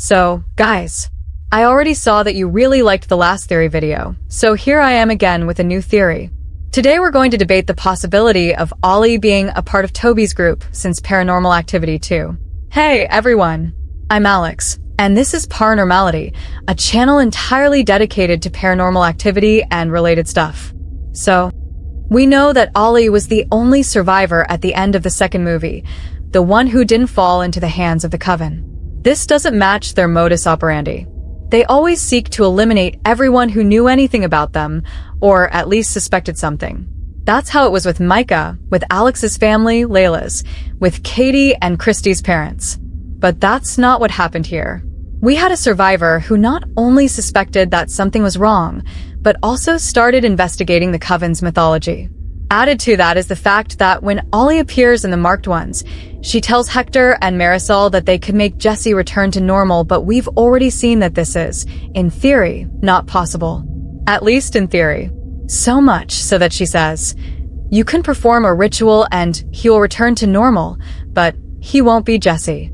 So, guys, I already saw that you really liked the last theory video, so here I am again with a new theory. Today we're going to debate the possibility of Ollie being a part of Toby's group since Paranormal Activity 2. Hey everyone, I'm Alex, and this is Paranormality, a channel entirely dedicated to paranormal activity and related stuff. So, we know that Ollie was the only survivor at the end of the second movie, the one who didn't fall into the hands of the Coven. This doesn't match their modus operandi. They always seek to eliminate everyone who knew anything about them, or at least suspected something. That's how it was with Micah, with Alex's family, Layla's, with Katie and Christy's parents. But that's not what happened here. We had a survivor who not only suspected that something was wrong, but also started investigating the Coven's mythology. Added to that is the fact that when Ollie appears in the Marked Ones, she tells Hector and Marisol that they could make Jesse return to normal, but we've already seen that this is, in theory, not possible. At least in theory. So much so that she says, "You can perform a ritual and he will return to normal, but he won't be Jesse."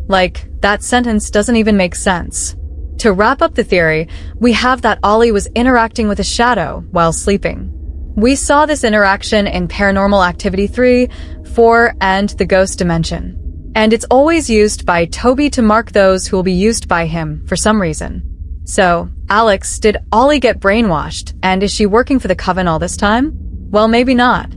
Like, that sentence doesn't even make sense. To wrap up the theory, we have that Ollie was interacting with a shadow while sleeping. We saw this interaction in Paranormal Activity 3, 4, and the Ghost Dimension. And it's always used by Toby to mark those who will be used by him for some reason. So, Alex, did Ollie get brainwashed, and is she working for the Coven all this time? Well, maybe not.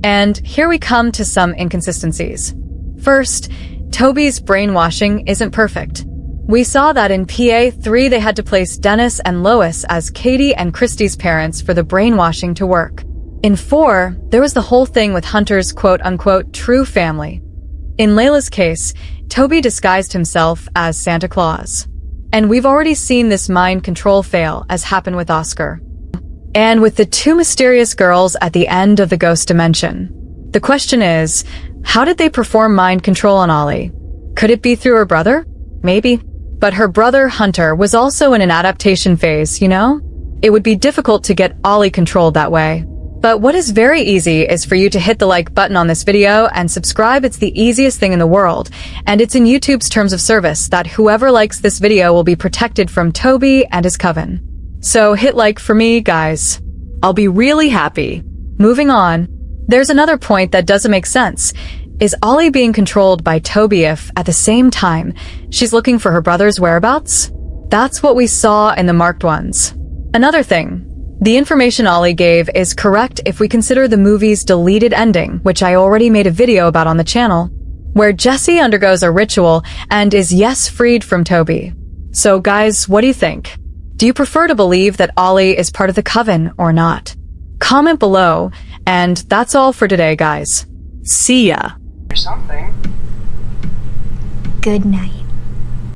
And here we come to some inconsistencies. First, Toby's brainwashing isn't perfect. We saw that in PA3 they had to place Dennis and Lois as Katie and Christy's parents for the brainwashing to work. In 4, there was the whole thing with Hunter's quote-unquote true family. In Layla's case, Toby disguised himself as Santa Claus. And we've already seen this mind control fail as happened with Oscar. And with the 2 mysterious girls at the end of the Ghost Dimension. The question is, how did they perform mind control on Ollie? Could it be through her brother? Maybe. But her brother, Hunter, was also in an adaptation phase, you know? It would be difficult to get Ollie controlled that way. But what is very easy is for you to hit the like button on this video and subscribe. It's the easiest thing in the world. And it's in YouTube's terms of service that whoever likes this video will be protected from Toby and his Coven. So hit like for me, guys. I'll be really happy. Moving on. There's another point that doesn't make sense. Is Ollie being controlled by Toby if, at the same time, she's looking for her brother's whereabouts? That's what we saw in the Marked Ones. Another thing, the information Ollie gave is correct if we consider the movie's deleted ending, which I already made a video about on the channel, where Jesse undergoes a ritual and is freed from Toby. So guys, what do you think? Do you prefer to believe that Ollie is part of the Coven or not? Comment below, and that's all for today, guys. See ya! Something. Good night.